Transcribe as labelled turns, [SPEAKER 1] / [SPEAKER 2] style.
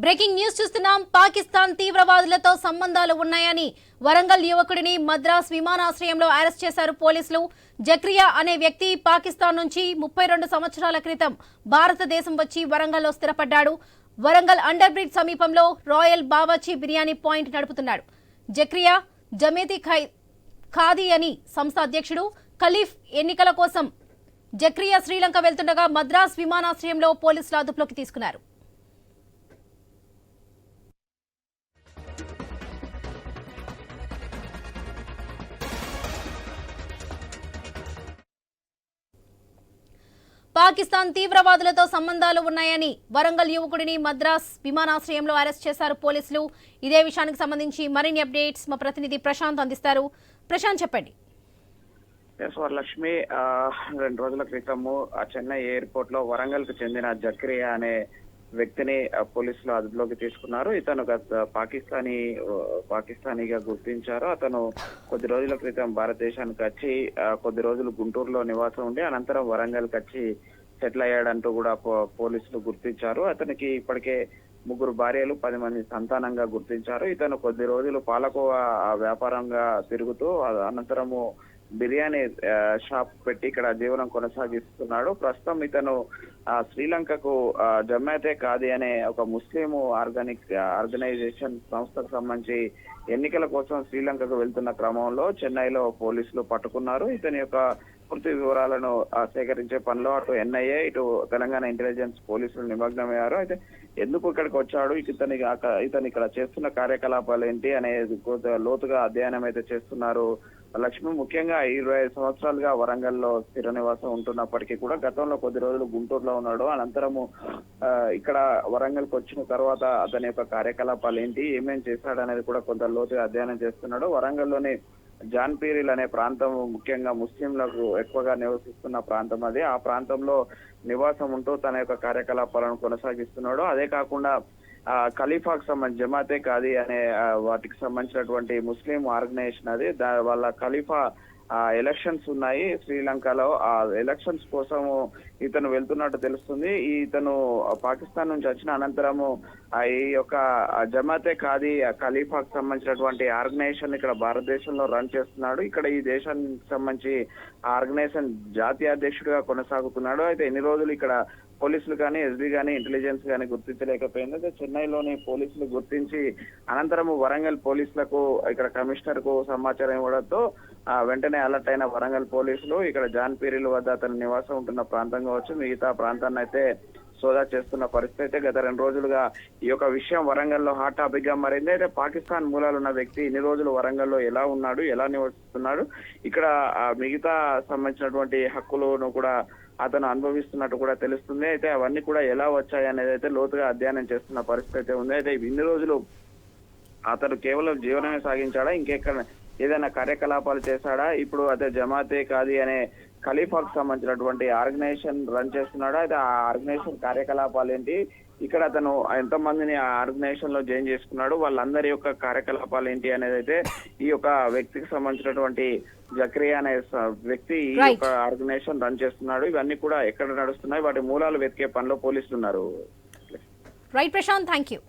[SPEAKER 1] Breaking news చూస్తున్నాం. పాకిస్తాన్ తీవ్రవాదులతో సంబంధాలు ఉన్నాయని వరంగల్ యువకుడిని మద్రాస్ విమానాశ్రయంలో అరెస్ట్ చేశారు పోలీసులు. జక్రియా అనే వ్యక్తి పాకిస్తాన్ నుంచి 32 సంవత్సరాల క్రితం భారతదేశం వచ్చి వరంగల్లో స్థిరపడ్డాడు. వరంగల్ అండర్ బ్రిడ్జ్ సమీపంలో రాయల్ బావర్చి బిర్యానీ పాయింట్ నడుపుతున్నాడు. జక్రియా జమేతి ఖాదీ అని సంస్థ అధ్యక్షుడు. ఖలీఫ్ ఎన్నికల కోసం జక్రియా శ్రీలంక వెళ్తుండగా మద్రాస్ విమానాశ్రయంలో పోలీసులు అదుపులోకి తీసుకున్నారు. పాకిస్తాన్ తీవ్రవాదులతో సంబంధాలు ఉన్నాయని వరంగల్ యువకుడిని మద్రాస్ విమానాశ్రయంలో అరెస్ట్ చేశారు పోలీసులు. ఇదే విషయానికి సంబంధించి మరిన్ని అప్డేట్స్ మా ప్రతినిధి ప్రశాంత్ అందిస్తారు. ప్రశాంత్, చెప్పండి.
[SPEAKER 2] లక్ష్మి, 2 రోజుల క్రితము చెన్నై ఎయిర్పోర్ట్ లో వరంగల్ కు చెందిన జక్రియా అనే వ్యక్తిని పోలీసులు అదుపులోకి తీసుకున్నారు. ఇతను పాకిస్తానీగా గుర్తించారు. అతను కొద్ది రోజుల క్రితం భారతదేశానికి వచ్చి కొద్ది రోజులు గుంటూరులో నివాసం ఉండి అనంతరం వరంగల్ కి వచ్చి సెటిల్ అయ్యాడంటూ కూడా పోలీసులు గుర్తించారు. అతనికి ఇప్పటికే 3 భార్యలు 10 మంది సంతానంగా గుర్తించారు. ఇతను కొద్ది రోజులు పాలకోవా వ్యాపారంగా తిరుగుతూ అనంతరము బిర్యానీ షాప్ పెట్టి ఇక్కడ జీవనం కొనసాగిస్తున్నాడు. ప్రస్తుతం ఇతను శ్రీలంకకు జమాతే ఖాదీ అనే ఒక ముస్లిం ఆర్గనైజేషన్ సంస్థకు సంబంధించి ఎన్నికల కోసం శ్రీలంకకు వెళ్తున్న క్రమంలో చెన్నైలో పోలీసులు పట్టుకున్నారు. ఇతని యొక్క పూర్తి వివరాలను సేకరించే పనిలో అటు ఎన్ఐఏ ఇటు తెలంగాణ ఇంటెలిజెన్స్ పోలీసులు నిమగ్నమయ్యారు. అయితే ఎందుకు ఇక్కడికి వచ్చాడు, ఇతను ఇక్కడ చేస్తున్న కార్యకలాపాలు ఏంటి అనేది లోతుగా అధ్యయనం అయితే చేస్తున్నారు లక్ష్మి. ముఖ్యంగా 25 సంవత్సరాలుగా వరంగల్లో స్థిర నివాసం ఉంటున్నప్పటికీ కూడా గతంలో కొద్ది రోజులు గుంటూరులో ఉన్నాడు. అనంతరము ఇక్కడ వరంగల్కి వచ్చిన తర్వాత అతని యొక్క కార్యకలాపాలు ఏంటి, ఏమేం చేశాడు అనేది కూడా కొంత లోతుగా అధ్యయనం చేస్తున్నాడు. వరంగల్లోని జాన్పీరిల్ అనే ప్రాంతం ముఖ్యంగా ముస్లింలకు ఎక్కువగా నివసిస్తున్న ప్రాంతం అది. ఆ ప్రాంతంలో నివాసం ఉంటూ తన యొక్క కార్యకలాపాలను కొనసాగిస్తున్నాడు. అదే కాకుండా ఖలీఫాకు సంబంధించి జమాతే ఖాదీ అనే వాటికి సంబంధించినటువంటి ముస్లిం ఆర్గనైజేషన్ అది. వాళ్ళ ఖలీఫా ఎలక్షన్స్ ఉన్నాయి శ్రీలంకలో. ఆ ఎలక్షన్స్ కోసము ఇతను వెళ్తున్నట్టు తెలుస్తుంది. ఇతను పాకిస్తాన్ నుంచి వచ్చిన అనంతరము ఈ యొక్క జమాతే ఖాదీ ఖలీఫాకు సంబంధించినటువంటి ఆర్గనైజేషన్ ఇక్కడ భారతదేశంలో రన్ చేస్తున్నాడు. ఇక్కడ ఈ దేశానికి సంబంధించి ఆర్గనైజేషన్ జాతీయ అధ్యక్షుడిగా కొనసాగుతున్నాడు. అయితే ఎన్ని రోజులు ఇక్కడ పోలీసులు కానీ ఎస్బీ కానీ ఇంటెలిజెన్స్ కానీ గుర్తించలేకపోయింది. అయితే చెన్నైలోని పోలీసులు గుర్తించి అనంతరము వరంగల్ పోలీసులకు ఇక్కడ కమిషనర్ కు సమాచారం ఇవ్వడంతో వెంటనే అలర్ట్ అయిన వరంగల్ పోలీసులు ఇక్కడ జాన్పీరిల్ వద్ద అతని నివాసం ఉంటున్న ప్రాంతంగా వచ్చి మిగతా ప్రాంతాన్ని అయితే సోదా చేస్తున్న పరిస్థితి అయితే గత 2 రోజులుగా ఈ యొక్క విషయం వరంగల్లో హాట్ టాపిక్ గా మారింది. అయితే పాకిస్తాన్ మూలాలు ఉన్న వ్యక్తి ఇన్ని రోజులు వరంగల్లో ఎలా ఉన్నాడు, ఎలా నివసిస్తున్నాడు, ఇక్కడ మిగతా సంబంధించినటువంటి హక్కులను కూడా అతను అనుభవిస్తున్నట్టు కూడా తెలుస్తుంది. అయితే అవన్నీ కూడా ఎలా వచ్చాయి అనేది అయితే లోతుగా అధ్యయనం చేస్తున్న పరిస్థితి అయితే ఉంది. అయితే ఇన్ని రోజులు అతను కేవలం జీవనమే సాగించాడా, ఇంకెక్కడ ఏదైనా కార్యకలాపాలు చేశాడా, ఇప్పుడు అదే జమాతే ఖాదీ అనే ఖలీఫాకు సంబంధించినటువంటి ఆర్గనైజేషన్ రన్ చేస్తున్నాడా, అయితే ఆ ఆర్గనైజేషన్ కార్యకలాపాలు ఏంటి, ఇక్కడ అతను ఎంతమందిని ఆ ఆర్గనైజేషన్ లో జాయిన్ చేసుకున్నాడు, వాళ్ళందరి యొక్క కార్యకలాపాలు ఏంటి అనేది అయితే ఈ యొక్క వ్యక్తికి సంబంధించినటువంటి జక్రియా అనే వ్యక్తి ఈ యొక్క ఆర్గనైజేషన్ రన్ చేస్తున్నాడు. ఇవన్నీ కూడా ఎక్కడ నడుస్తున్నాయి, వాటి మూలాలు వెతికే పనిలో పోలీసులు ఉన్నారు.
[SPEAKER 1] Right Prashant, thank you.